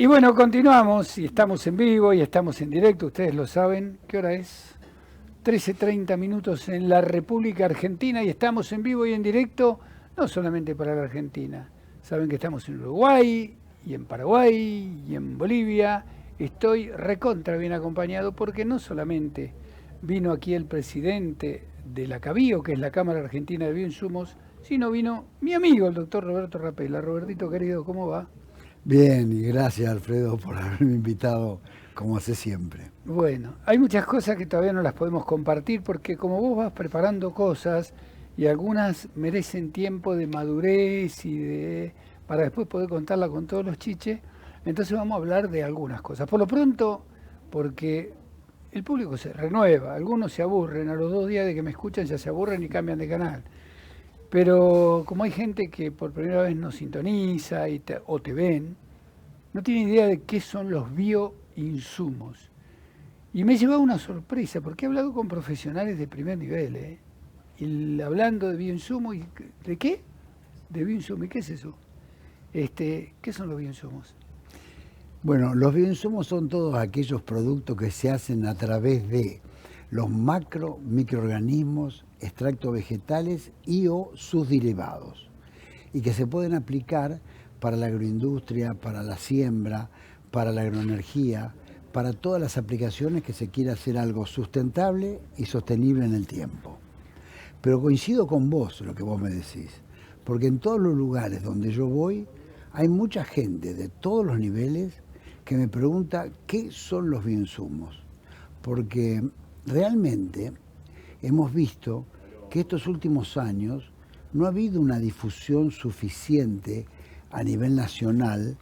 Y bueno, continuamos y estamos en vivo y estamos en directo, ustedes lo saben. ¿Qué hora es? 13:30 minutos en la República Argentina y estamos en vivo y en directo, no solamente para la Argentina. Saben que estamos en Uruguay y en Paraguay y en Bolivia. Estoy recontra bien acompañado porque no solamente vino aquí el presidente de la CABIO, que es la Cámara Argentina de Bioinsumos, sino vino mi amigo, el doctor Roberto Rapella. Robertito querido, ¿cómo va? Bien, y gracias Alfredo por haberme invitado como hace siempre. Bueno, hay muchas cosas que todavía no las podemos compartir porque como vos vas preparando cosas y algunas merecen tiempo de madurez y de para después poder contarla con todos los chiches, entonces vamos a hablar de algunas cosas. Por lo pronto, porque el público se renueva, algunos se aburren, a los 2 días de que me escuchan ya se aburren y cambian de canal. Pero como hay gente que por primera vez nos sintoniza o te ven, no tiene idea de qué son los bioinsumos. Y me he llevado una sorpresa, porque he hablado con profesionales de primer nivel, ¿eh? Y hablando de bioinsumo, y ¿de qué? De bioinsumo, ¿y qué es eso? ¿Qué son los bioinsumos? Bueno, los bioinsumos son todos aquellos productos que se hacen a través de los microorganismos, extractos vegetales y o sus derivados, y que se pueden aplicar para la agroindustria, para la siembra, para la agroenergía, para todas las aplicaciones que se quiera hacer algo sustentable y sostenible en el tiempo. Pero coincido con vos, lo que vos me decís, porque en todos los lugares donde yo voy hay mucha gente de todos los niveles que me pregunta qué son los bioinsumos, porque realmente hemos visto que estos últimos años no ha habido una difusión suficiente a nivel nacional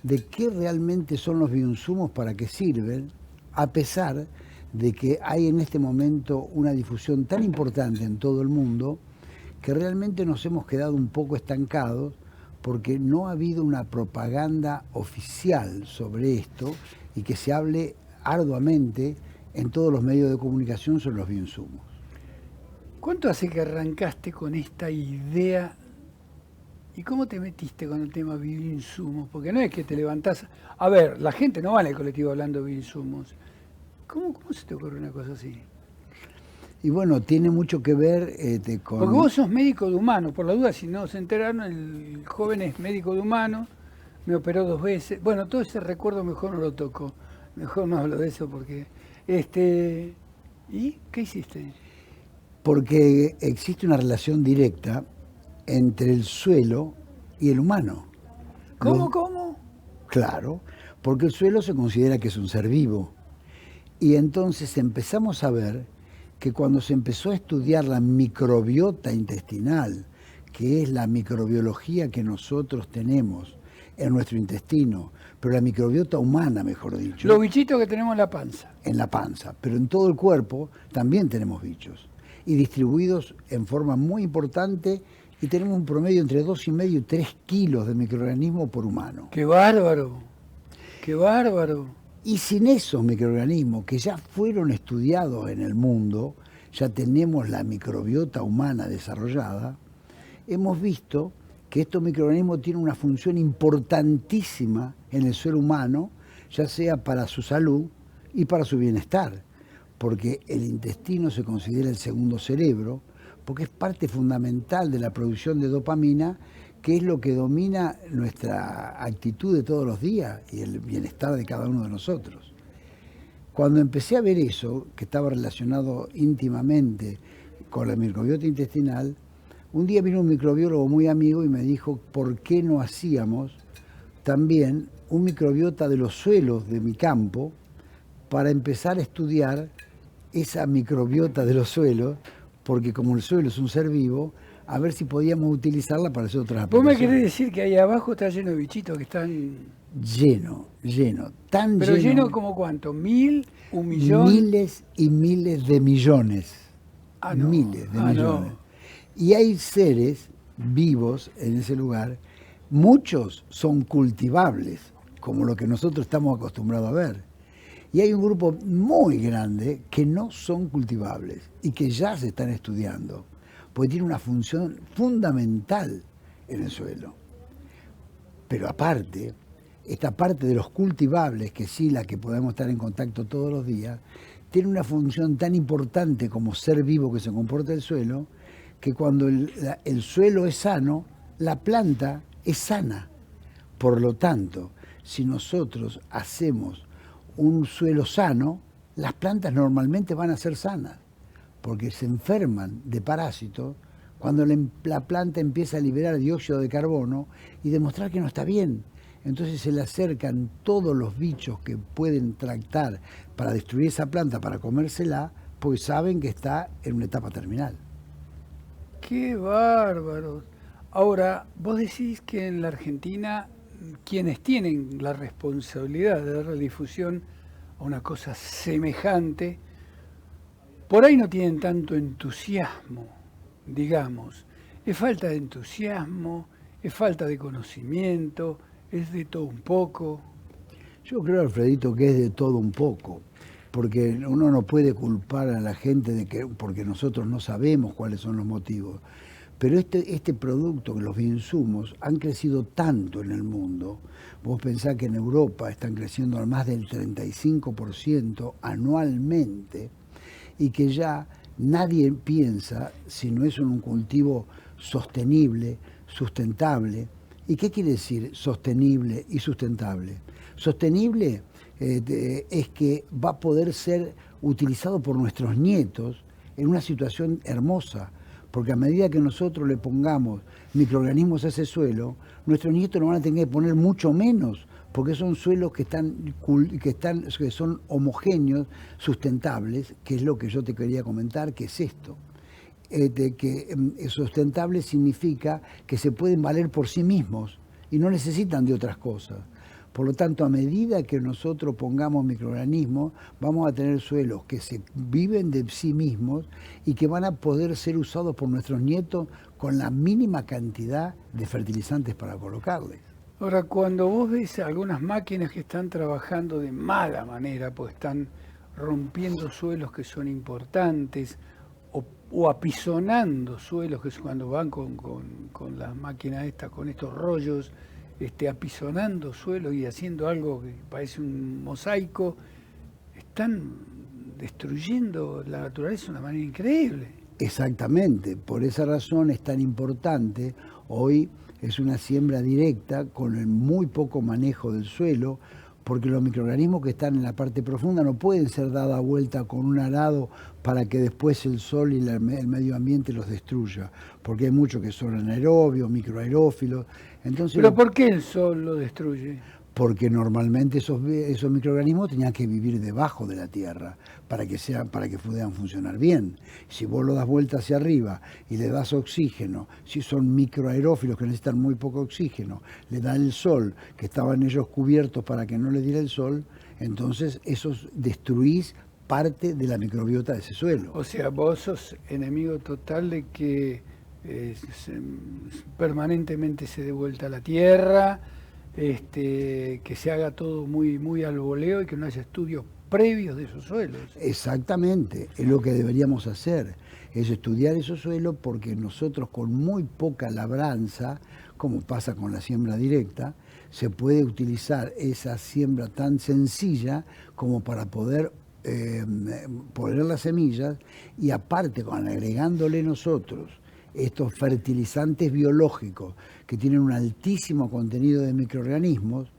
de qué realmente son los bioinsumos, para qué sirven, a pesar de que hay en este momento una difusión tan importante en todo el mundo que realmente nos hemos quedado un poco estancados porque no ha habido una propaganda oficial sobre esto y que se hable arduamente en todos los medios de comunicación sobre los bioinsumos. ¿Cuánto hace que arrancaste con esta idea y cómo te metiste con el tema bioinsumos? Porque no es que te levantás... A ver, la gente no va en el colectivo hablando de bioinsumos. ¿Cómo se te ocurre una cosa así? Y bueno, tiene mucho que ver Porque con... vos sos médico de humanos, por la duda, si no se enteraron, el joven es médico de humanos, me operó 2 veces. Bueno, todo ese recuerdo mejor no lo toco, mejor no hablo de eso porque... ¿Y qué hiciste? Porque existe una relación directa entre el suelo y el humano. ¿Cómo, Los, cómo? claro, porque el suelo se considera que es un ser vivo. Y entonces empezamos a ver que cuando se empezó a estudiar la microbiota intestinal, que es la microbiología que nosotros tenemos en nuestro intestino, pero la microbiota humana, mejor dicho, Los bichitos que tenemos en la panza. en la panza, pero en todo el cuerpo también tenemos bichos, y distribuidos en forma muy importante, y tenemos un promedio entre 2,5 y 3 kilos de microorganismo por humano. ¡Qué bárbaro! ¡Qué bárbaro! Y sin esos microorganismos que ya fueron estudiados en el mundo, ya tenemos la microbiota humana desarrollada, hemos visto que estos microorganismos tienen una función importantísima en el ser humano, ya sea para su salud y para su bienestar, porque el intestino se considera el segundo cerebro, porque es parte fundamental de la producción de dopamina, que es lo que domina nuestra actitud de todos los días y el bienestar de cada uno de nosotros. Cuando empecé a ver eso, que estaba relacionado íntimamente con la microbiota intestinal, un día vino un microbiólogo muy amigo y me dijo por qué no hacíamos también un microbiota de los suelos de mi campo para empezar a estudiar esa microbiota de los suelos, porque como el suelo es un ser vivo, a ver si podíamos utilizarla para hacer otras Vos me aplicaciones. querés decir que ahí abajo está lleno de bichitos que están... Lleno, tan Pero lleno lleno, como cuánto, 1.000, 1.000.000. miles y miles de millones, Ah, no, miles de ah, millones. no. Y hay seres vivos en ese lugar, muchos son cultivables, como lo que nosotros estamos acostumbrados a ver. Y hay un grupo muy grande que no son cultivables y que ya se están estudiando, porque tiene una función fundamental en el suelo. Pero aparte, esta parte de los cultivables, que sí, la que podemos estar en contacto todos los días, tiene una función tan importante como ser vivo que se comporta el suelo, que cuando el suelo es sano, la planta es sana. Por lo tanto, si nosotros hacemos un suelo sano, las plantas normalmente van a ser sanas, porque se enferman de parásitos cuando la planta empieza a liberar dióxido de carbono y demostrar que no está bien. Entonces se le acercan todos los bichos que pueden tractar para destruir esa planta, para comérsela, porque saben que está en una etapa terminal. ¡Qué bárbaro! Ahora, vos decís que en la Argentina quienes tienen la responsabilidad de darle difusión a una cosa semejante, por ahí no tienen tanto entusiasmo, digamos. Es falta de entusiasmo, es falta de conocimiento, es de todo un poco. Yo creo, Alfredito, que es de todo un poco, porque uno no puede culpar a la gente de que, porque nosotros no sabemos cuáles son los motivos. Pero este producto, los bioinsumos, han crecido tanto en el mundo. Vos pensás que en Europa están creciendo al más del 35% anualmente y que ya nadie piensa si no es un cultivo sostenible, sustentable. ¿Y qué quiere decir sostenible y sustentable? Sostenible es que va a poder ser utilizado por nuestros nietos en una situación hermosa, porque a medida que nosotros le pongamos microorganismos a ese suelo, nuestros nietos no van a tener que poner mucho menos, porque son suelos que son homogéneos, sustentables, que es lo que yo te quería comentar, que es esto. Sustentable significa que se pueden valer por sí mismos y no necesitan de otras cosas. Por lo tanto, a medida que nosotros pongamos microorganismos, vamos a tener suelos que se viven de sí mismos y que van a poder ser usados por nuestros nietos con la mínima cantidad de fertilizantes para colocarles. Ahora, cuando vos ves algunas máquinas que están trabajando de mala manera, pues están rompiendo suelos que son importantes o apisonando suelos, que es cuando van con las máquinas estas, con estos rollos, apisonando suelos y haciendo algo que parece un mosaico, están destruyendo la naturaleza de una manera increíble. Exactamente, por esa razón es tan importante. Hoy es una siembra directa con el muy poco manejo del suelo, porque los microorganismos que están en la parte profunda no pueden ser dada vuelta con un arado para que después el sol y el medio ambiente los destruya, porque hay muchos que son anaerobios, microaerófilos. Entonces, ¿pero por qué el sol lo destruye? Porque normalmente esos microorganismos tenían que vivir debajo de la tierra para que puedan funcionar bien. Si vos lo das vuelta hacia arriba y le das oxígeno, si son microaerófilos que necesitan muy poco oxígeno, le da el sol, que estaban ellos cubiertos para que no les diera el sol, entonces esos destruís parte de la microbiota de ese suelo. O sea, vos sos enemigo total de que permanentemente se dé vuelta a la tierra, que se haga todo muy, muy al voleo y que no haya estudios previos de esos suelos. Exactamente, es lo que deberíamos hacer, es estudiar esos suelos, porque nosotros con muy poca labranza, como pasa con la siembra directa, se puede utilizar esa siembra tan sencilla como para poder poner las semillas, y aparte, agregándole nosotros estos fertilizantes biológicos que tienen un altísimo contenido de microorganismos,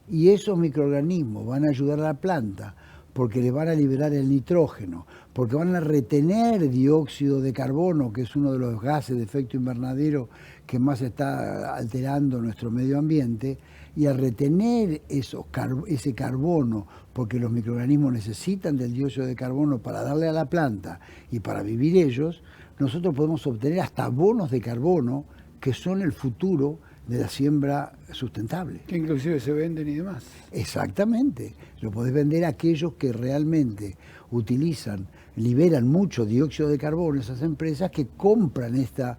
y esos microorganismos van a ayudar a la planta porque le van a liberar el nitrógeno, porque van a retener dióxido de carbono, que es uno de los gases de efecto invernadero que más está alterando nuestro medio ambiente, y al retener ese carbono, porque los microorganismos necesitan del dióxido de carbono para darle a la planta y para vivir ellos, nosotros podemos obtener hasta bonos de carbono, que son el futuro de la siembra sustentable. Que inclusive se venden y demás. Exactamente. Lo podés vender a aquellos que realmente liberan mucho dióxido de carbono, esas empresas que compran estos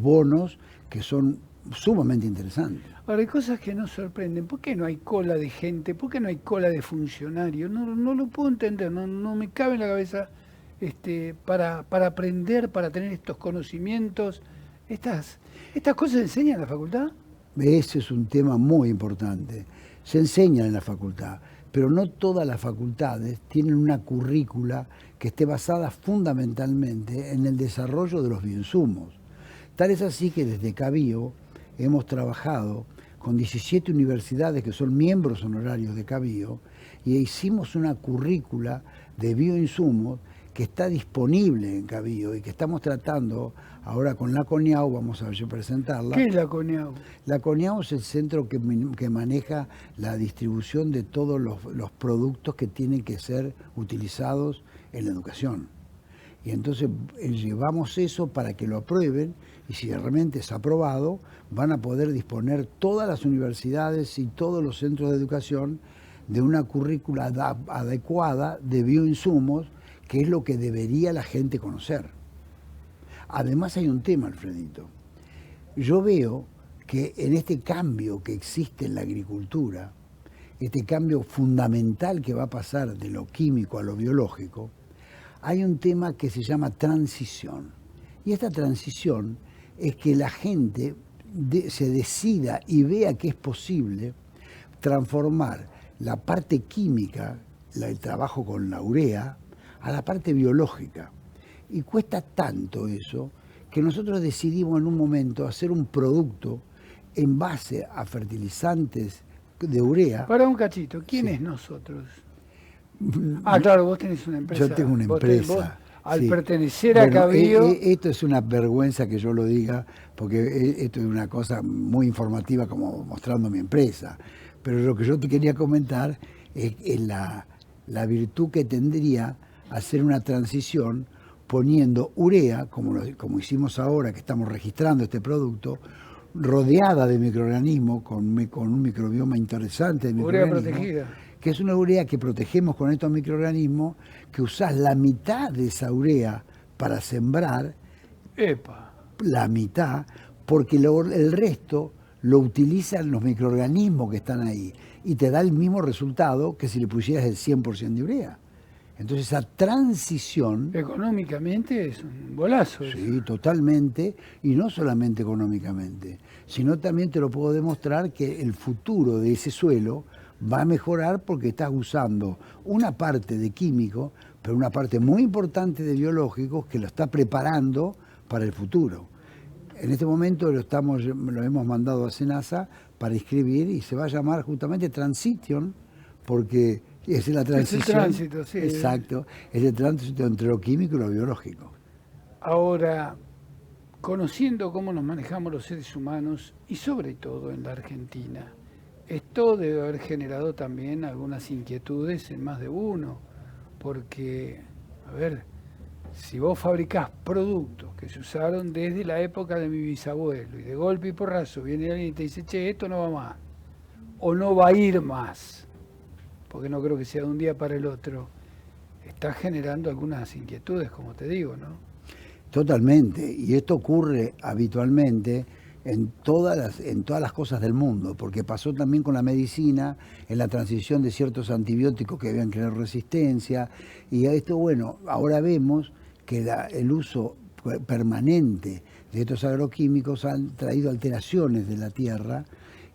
bonos, que son sumamente interesantes. Ahora, hay cosas que nos sorprenden. ¿Por qué no hay cola de gente? ¿Por qué no hay cola de funcionarios? No lo puedo entender, no me cabe en la cabeza para aprender, para tener estos conocimientos. ¿Estas cosas se enseñan en la facultad? Ese es un tema muy importante. Se enseña en la facultad, pero no todas las facultades tienen una currícula que esté basada fundamentalmente en el desarrollo de los bioinsumos. Tal es así que desde Cabio hemos trabajado con 17 universidades que son miembros honorarios de Cabio y hicimos una currícula de bioinsumos que está disponible en Cabio y que estamos tratando ahora con la CONIAU, vamos a presentarla. ¿Qué es la CONIAU? La CONIAU es el centro que maneja la distribución de todos los productos que tienen que ser utilizados en la educación. Y entonces llevamos eso para que lo aprueben y si realmente es aprobado, van a poder disponer todas las universidades y todos los centros de educación de una currícula adecuada de bioinsumos, que es lo que debería la gente conocer. Además hay un tema, Alfredito. Yo veo que en este cambio que existe en la agricultura, este cambio fundamental que va a pasar de lo químico a lo biológico, hay un tema que se llama transición. Y esta transición es que la gente se decida y vea que es posible transformar la parte química, el trabajo con la urea, a la parte biológica. Y cuesta tanto eso que nosotros decidimos en un momento hacer un producto en base a fertilizantes de urea. Para un cachito, ¿quién es nosotros? Ah, claro, vos tenés una empresa. Yo tengo una empresa. Al sí. pertenecer a Cabio... Esto es una vergüenza que yo lo diga, porque esto es una cosa muy informativa como mostrando mi empresa. Pero lo que yo te quería comentar es la virtud que tendría hacer una transición poniendo urea, como hicimos ahora, que estamos registrando este producto, rodeada de microorganismos, con un microbioma interesante de microorganismos. Urea protegida. Que es una urea que protegemos con estos microorganismos, que usás la mitad de esa urea para sembrar, ¡Epa! La mitad, porque el resto lo utilizan los microorganismos que están ahí y te da el mismo resultado que si le pusieras el 100% de urea. Entonces esa transición... Económicamente es un golazo. Sí, totalmente, y no solamente económicamente, sino también te lo puedo demostrar que el futuro de ese suelo va a mejorar porque estás usando una parte de químico, pero una parte muy importante de biológicos que lo está preparando para el futuro. En este momento lo hemos mandado a Senasa para inscribir y se va a llamar justamente Transition, porque es la transición. Es el tránsito, sí. Exacto, es el tránsito entre lo químico y lo biológico. Ahora, conociendo cómo nos manejamos los seres humanos y sobre todo en la Argentina, esto debe haber generado también algunas inquietudes en más de uno, porque, a ver, si vos fabricás productos que se usaron desde la época de mi bisabuelo y de golpe y porrazo viene alguien y te dice, che, esto no va más, o no va a ir más, porque no creo que sea de un día para el otro, está generando algunas inquietudes, como te digo, ¿no? Totalmente, y esto ocurre habitualmente en todas las cosas del mundo, porque pasó también con la medicina, en la transición de ciertos antibióticos que habían creado resistencia, y a esto, bueno, ahora vemos que el uso permanente de estos agroquímicos han traído alteraciones de la tierra,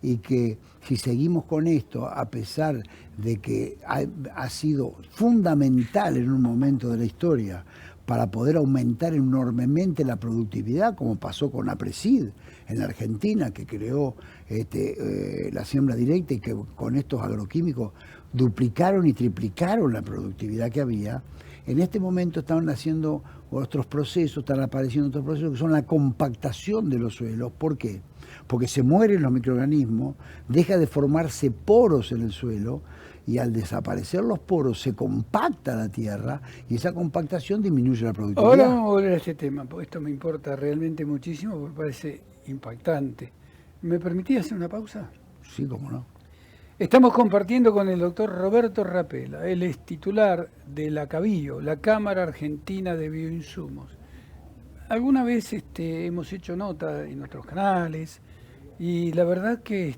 y que si seguimos con esto, a pesar de que ha sido fundamental en un momento de la historia para poder aumentar enormemente la productividad, como pasó con Apresid en la Argentina, que creó la siembra directa y que con estos agroquímicos duplicaron y triplicaron la productividad que había. En este momento están haciendo otros procesos, están apareciendo otros procesos que son la compactación de los suelos. ¿Por qué? Porque se mueren los microorganismos, deja de formarse poros en el suelo, y al desaparecer los poros se compacta la tierra y esa compactación disminuye la productividad. Ahora vamos a volver a este tema, porque esto me importa realmente muchísimo, porque me parece impactante. ¿Me permitís hacer una pausa? Sí, cómo no. Estamos compartiendo con el doctor Roberto Rapela. Él es titular de la CABIO, la Cámara Argentina de Bioinsumos. Alguna vez hemos hecho nota en otros canales y la verdad que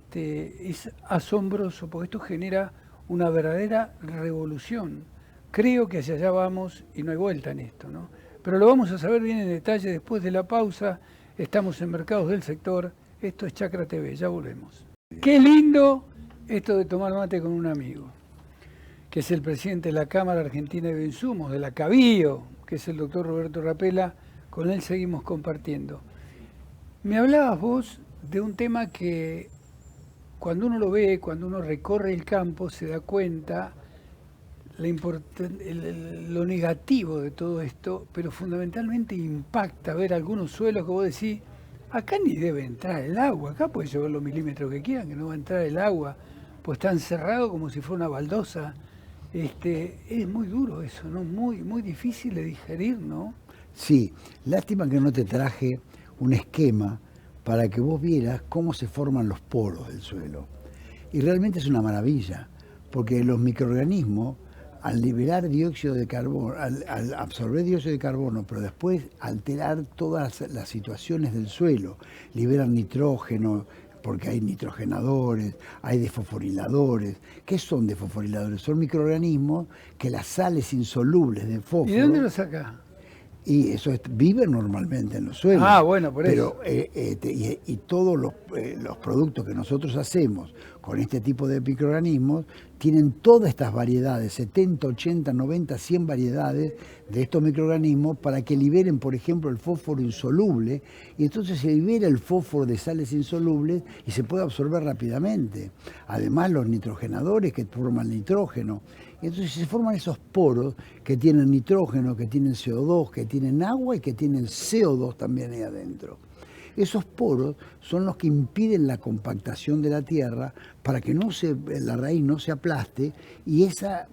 es asombroso, porque esto genera una verdadera revolución. Creo que hacia allá vamos y no hay vuelta en esto, ¿no? Pero lo vamos a saber bien en detalle después de la pausa. Estamos en Mercados del Sector, Esto es Chakra TV, ya volvemos. Qué lindo esto de tomar mate con un amigo, que es el presidente de la Cámara Argentina de Bioinsumos, de la CABIO, que es el doctor Roberto Rapela. Con él seguimos compartiendo. Me hablabas vos de un tema que cuando uno lo ve, cuando uno recorre el campo, se da cuenta lo negativo de todo esto, pero fundamentalmente impacta ver algunos suelos que vos decís, acá ni debe entrar el agua, acá puede llover los milímetros que quieran, que no va a entrar el agua, pues está encerrado como si fuera una baldosa. Es muy duro eso, ¿no? Muy difícil de digerir, ¿no? Sí, lástima que no te traje un esquema para que vos vieras cómo se forman los poros del suelo. Y realmente es una maravilla, porque los microorganismos, al liberar dióxido de carbono, al absorber dióxido de carbono, pero después alterar todas las situaciones del suelo, liberan nitrógeno, porque hay nitrogenadores, hay desfosforiladores. ¿Qué son desfosforiladores? Son microorganismos que las sales insolubles de fósforo... ¿Y de dónde los sacás? Y eso vive normalmente en los suelos. Ah, bueno, por eso. Y todos los productos que nosotros hacemos con este tipo de microorganismos tienen todas estas variedades, 70, 80, 90, 100 variedades de estos microorganismos para que liberen, por ejemplo, el fósforo insoluble, y entonces se libera el fósforo de sales insolubles y se puede absorber rápidamente. Además, los nitrogenadores que forman nitrógeno. Entonces se forman esos poros que tienen nitrógeno, que tienen CO2, que tienen agua y que tienen CO2 también ahí adentro. Esos poros son los que impiden la compactación de la tierra para que la raíz no se aplaste y esa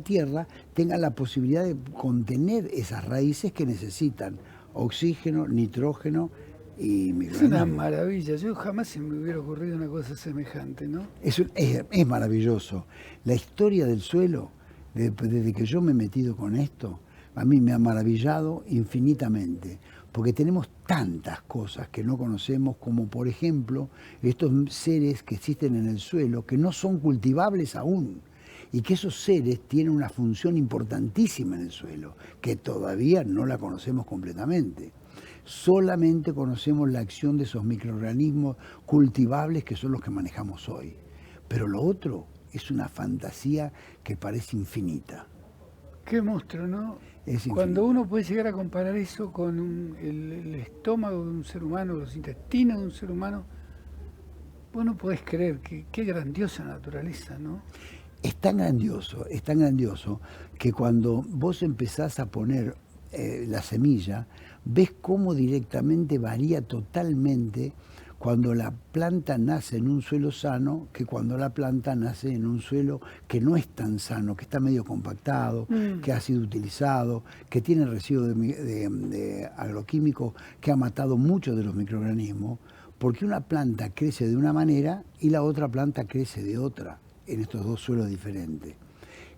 tierra tenga la posibilidad de contener esas raíces que necesitan oxígeno, nitrógeno y microorganismos. Es una maravilla, yo jamás se me hubiera ocurrido una cosa semejante, ¿no? Es maravilloso. La historia del suelo, desde que yo me he metido con esto, a mí me ha maravillado infinitamente, porque tenemos tantas cosas que no conocemos, como por ejemplo estos seres que existen en el suelo que no son cultivables aún, y que esos seres tienen una función importantísima en el suelo, que todavía no la conocemos completamente. Solamente conocemos la acción de esos microorganismos cultivables que son los que manejamos hoy. Pero lo otro es una fantasía que parece infinita. Qué monstruo, ¿no? Cuando uno puede llegar a comparar eso con el estómago de un ser humano, los intestinos de un ser humano, vos no podés creer qué grandiosa naturaleza, ¿no? Es tan grandioso que cuando vos empezás a poner la semilla, ves cómo directamente varía totalmente cuando la planta nace en un suelo sano que cuando la planta nace en un suelo que no es tan sano, que está medio compactado, que ha sido utilizado, que tiene residuos de agroquímicos, que ha matado muchos de los microorganismos, porque una planta crece de una manera y la otra planta crece de otra en estos dos suelos diferentes.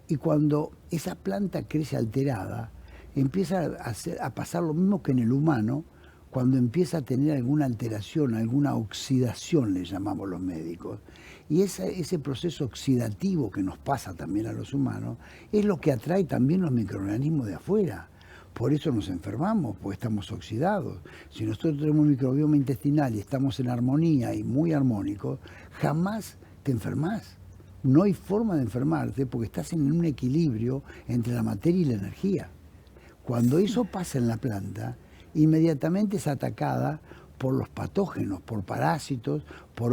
Y cuando esa planta crece alterada, empieza a pasar lo mismo que en el humano, cuando empieza a tener alguna alteración, alguna oxidación, le llamamos los médicos. Y ese proceso oxidativo que nos pasa también a los humanos es lo que atrae también los microorganismos de afuera. Por eso nos enfermamos, porque estamos oxidados. Si nosotros tenemos un microbioma intestinal y estamos en armonía y muy armónicos, jamás te enfermás. No hay forma de enfermarte porque estás en un equilibrio entre la materia y la energía. Cuando eso pasa en la planta, inmediatamente es atacada por los patógenos, por parásitos, por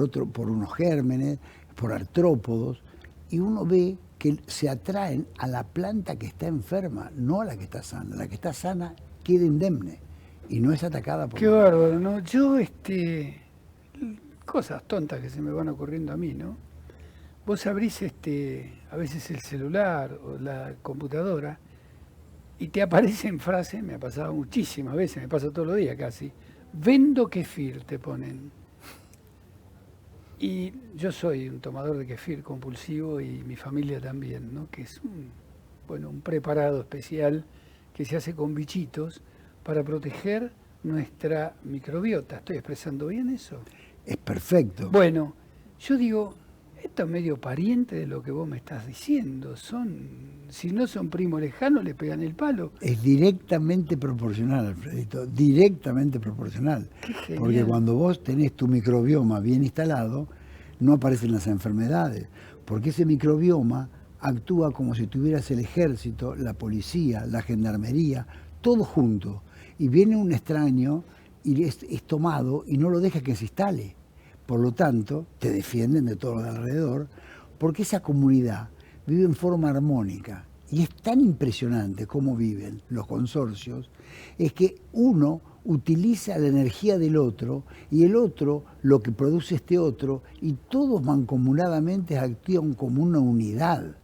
unos gérmenes, por artrópodos, y uno ve que se atraen a la planta que está enferma, no a la que está sana. La que está sana queda indemne y no es atacada por... Qué bárbaro, ¿no? Yo, cosas tontas que se me van ocurriendo a mí, ¿no? Vos abrís a veces el celular o la computadora y te aparecen frases, me ha pasado muchísimas veces, me pasa todos los días casi, vendo kefir, te ponen. Y yo soy un tomador de kefir compulsivo y mi familia también, ¿no? Que es un preparado especial que se hace con bichitos para proteger nuestra microbiota. ¿Estoy expresando bien eso? Es perfecto. Bueno, yo digo, esto es medio pariente de lo que vos me estás diciendo. Si no son primos lejanos, le pegan el palo. Es directamente proporcional, Alfredito, directamente proporcional. Qué genial. Porque cuando vos tenés tu microbioma bien instalado, no aparecen las enfermedades, porque ese microbioma actúa como si tuvieras el ejército, la policía, la gendarmería, todo junto. Y viene un extraño y es tomado y no lo deja que se instale. Por lo tanto, te defienden de todo lo de alrededor, porque esa comunidad vive en forma armónica. Y es tan impresionante cómo viven los consorcios, es que uno utiliza la energía del otro y el otro lo que produce este otro, y todos mancomunadamente actúan como una unidad.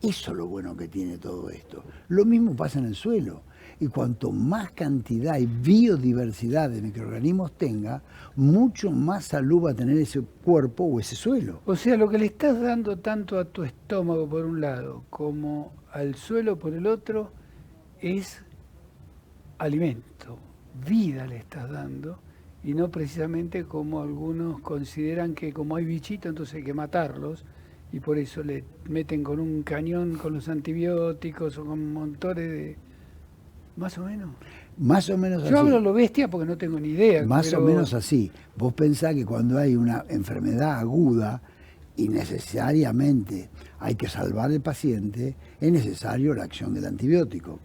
Eso es lo bueno que tiene todo esto. Lo mismo pasa en el suelo. Y cuanto más cantidad y biodiversidad de microorganismos tenga, mucho más salud va a tener ese cuerpo o ese suelo. O sea, lo que le estás dando tanto a tu estómago por un lado como al suelo por el otro es alimento, vida le estás dando, y no precisamente como algunos consideran que como hay bichitos entonces hay que matarlos, y por eso le meten con un cañón con los antibióticos o con montones de... Más o menos. Más o menos así. Yo hablo lo bestia porque no tengo ni idea. Más o menos así. Vos pensás que cuando hay una enfermedad aguda y necesariamente hay que salvar al paciente, es necesario la acción del antibiótico.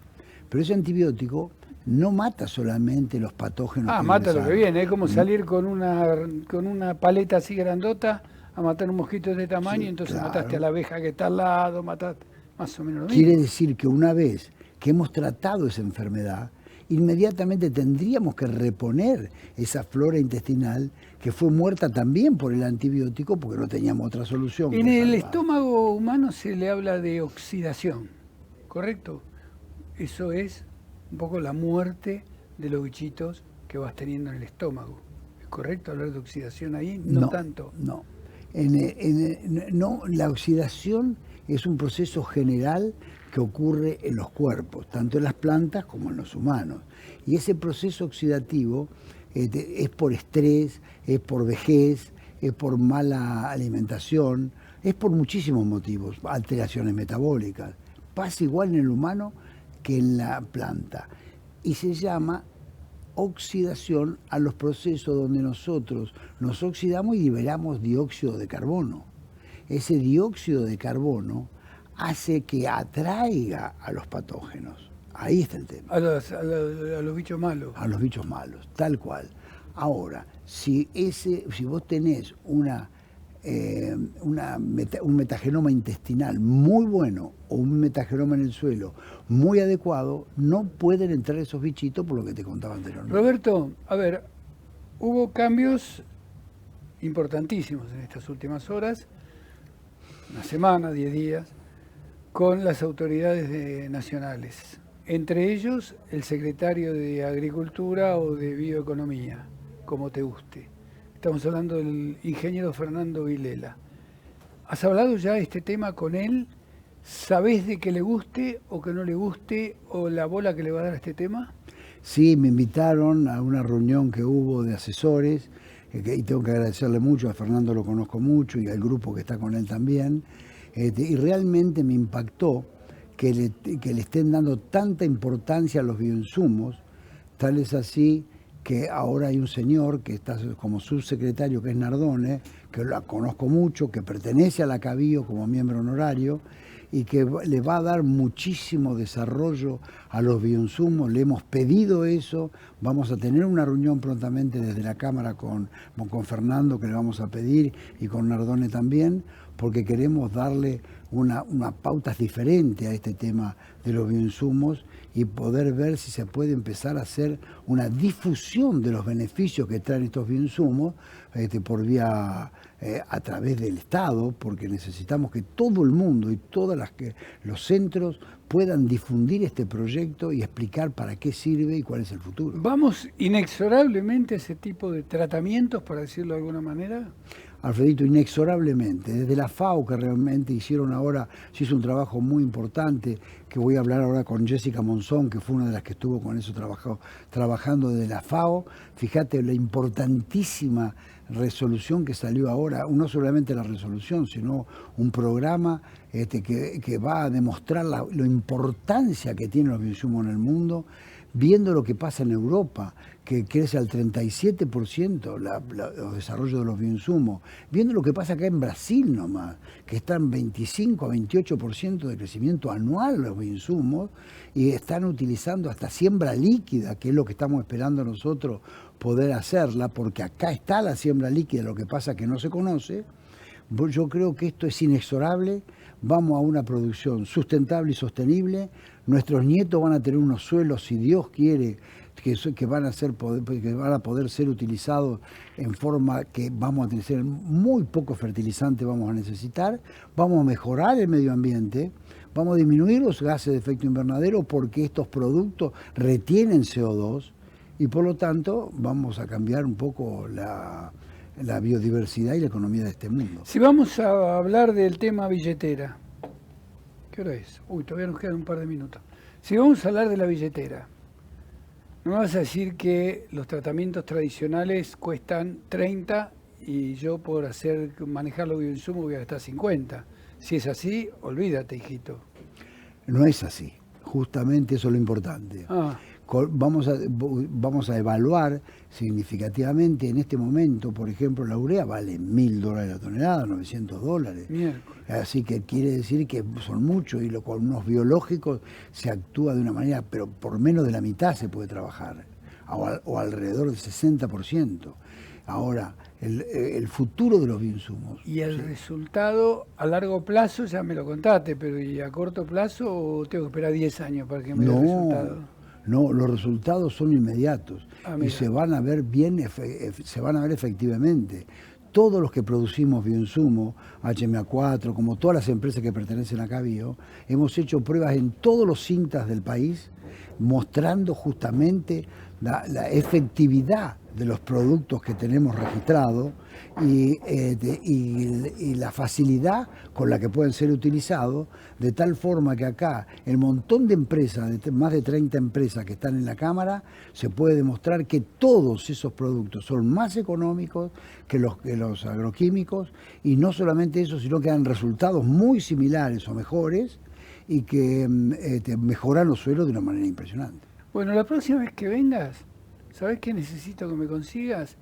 Pero ese antibiótico no mata solamente los patógenos. Mata lo que viene. Es como salir con una paleta así grandota a matar un mosquito de este tamaño, Sí, entonces claro. mataste a la abeja que está al lado, mataste más o menos lo mismo. Quiere decir que una vez que hemos tratado esa enfermedad, inmediatamente tendríamos que reponer esa flora intestinal que fue muerta también por el antibiótico porque no teníamos otra solución. En el estómago humano se le habla de oxidación, ¿correcto? Eso es un poco la muerte de los bichitos que vas teniendo en el estómago. ¿Es correcto hablar de oxidación ahí? No tanto. No. No, la oxidación es un proceso general que ocurre en los cuerpos, tanto en las plantas como en los humanos. Y ese proceso oxidativo es por estrés, es por vejez, es por mala alimentación, es por muchísimos motivos, alteraciones metabólicas. Pasa igual en el humano que en la planta. Y se llama oxidación a los procesos donde nosotros nos oxidamos y liberamos dióxido de carbono. Ese dióxido de carbono hace que atraiga a los patógenos. Ahí está el tema. A los bichos malos. A los bichos malos, tal cual. Ahora, si vos tenés un metagenoma intestinal muy bueno o un metagenoma en el suelo muy adecuado, no pueden entrar esos bichitos por lo que te contaba anteriormente. Roberto, a ver, hubo cambios importantísimos en estas últimas horas, una semana, 10 días, con las autoridades nacionales, entre ellos el secretario de Agricultura o de Bioeconomía, como te guste. Estamos hablando del ingeniero Fernando Vilela. ¿Has hablado ya de este tema con él? ¿Sabés de que le guste o que no le guste o la bola que le va a dar a este tema? Sí, me invitaron a una reunión que hubo de asesores, y tengo que agradecerle mucho, a Fernando lo conozco mucho y al grupo que está con él también, y realmente me impactó que le estén dando tanta importancia a los bioinsumos, tal es así que ahora hay un señor que está como subsecretario, que es Nardone, que la conozco mucho, que pertenece a la CABIO como miembro honorario, y que le va a dar muchísimo desarrollo a los bioinsumos. Le hemos pedido eso, vamos a tener una reunión prontamente desde la Cámara con Fernando, que le vamos a pedir, y con Nardone también, porque queremos darle una pauta diferente a este tema de los bioinsumos y poder ver si se puede empezar a hacer una difusión de los beneficios que traen estos bioinsumos por vía a través del Estado, porque necesitamos que todo el mundo y todos los centros puedan difundir este proyecto y explicar para qué sirve y cuál es el futuro. ¿Vamos inexorablemente a ese tipo de tratamientos, para decirlo de alguna manera? Alfredito, inexorablemente, desde la FAO, que realmente se hizo un trabajo muy importante, que voy a hablar ahora con Jessica Monzón, que fue una de las que estuvo con eso trabajando desde la FAO. Fíjate la importantísima resolución que salió ahora, no solamente la resolución, sino un programa que va a demostrar la importancia que tienen los bioinsumos en el mundo, viendo lo que pasa en Europa, que crece al 37% los desarrollos de los bioinsumos, viendo lo que pasa acá en Brasil nomás, que están 25 a 28% de crecimiento anual los bioinsumos, y están utilizando hasta siembra líquida, que es lo que estamos esperando nosotros poder hacerla, porque acá está la siembra líquida, lo que pasa que no se conoce. Yo creo que esto es inexorable, vamos a una producción sustentable y sostenible, nuestros nietos van a tener unos suelos, si Dios quiere, que van a poder ser utilizados en forma que vamos a tener muy poco fertilizante, vamos a necesitar, vamos a mejorar el medio ambiente, vamos a disminuir los gases de efecto invernadero porque estos productos retienen CO2 y por lo tanto vamos a cambiar un poco la biodiversidad y la economía de este mundo. Si vamos a hablar del tema billetera, ¿qué hora es? Uy, todavía nos quedan un par de minutos. Si vamos a hablar de la billetera, ¿no me vas a decir que los tratamientos tradicionales cuestan 30 y yo por manejar los bioinsumos voy a gastar 50? Si es así, olvídate, hijito. No es así. Justamente eso es lo importante. Vamos a evaluar significativamente en este momento, por ejemplo, la urea vale $1.000 la tonelada, $900. Miércoles. Así que quiere decir que son muchos y con unos biológicos se actúa de una manera, pero por menos de la mitad se puede trabajar, o alrededor del 60%. Ahora, el futuro de los bioinsumos. Y el resultado a largo plazo, ya me lo contaste, pero ¿y a corto plazo o tengo que esperar 10 años para que me dé el resultado? No, los resultados son inmediatos y se van a ver efectivamente. Todos los que producimos bioinsumos, HMA4, como todas las empresas que pertenecen a Cabio, hemos hecho pruebas en todos los cintas del país, mostrando justamente la efectividad de los productos que tenemos registrados y la facilidad con la que pueden ser utilizados, de tal forma que acá el montón de empresas, más de 30 empresas que están en la Cámara, se puede demostrar que todos esos productos son más económicos que los agroquímicos, y no solamente eso, sino que dan resultados muy similares o mejores y que mejoran los suelos de una manera impresionante. Bueno, la próxima vez que vengas, ¿sabés qué necesito que me consigas?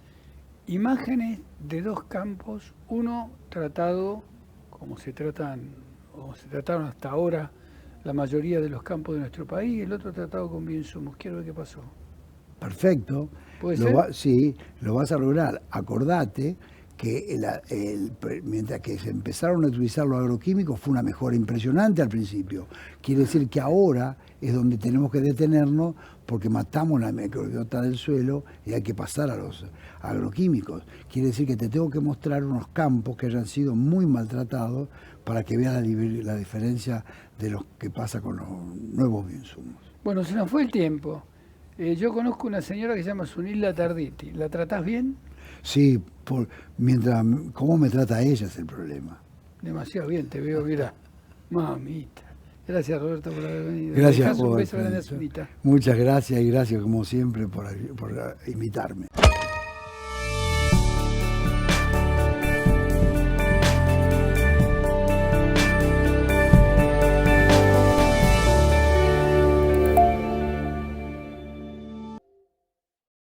Imágenes de dos campos, uno tratado como se trataron hasta ahora la mayoría de los campos de nuestro país, y el otro tratado con bioinsumos. Quiero ver qué pasó. Perfecto. ¿Puede ser? Sí, lo vas a lograr. Acordate que mientras que se empezaron a utilizar los agroquímicos fue una mejora impresionante al principio. Quiere decir que ahora es donde tenemos que detenernos porque matamos la microbiota del suelo y hay que pasar a los agroquímicos. Quiere decir que te tengo que mostrar unos campos que hayan sido muy maltratados para que veas la diferencia de lo que pasa con los nuevos bioinsumos. Bueno, se nos fue el tiempo. Yo conozco una señora que se llama Sunil Tarditi. ¿La tratás bien? Sí, cómo me trata ella es el problema. Demasiado bien, te veo, mira. Mamita. Gracias, Roberto, por haber venido. Gracias, un beso grande a Zunita. Muchas gracias y gracias como siempre por invitarme.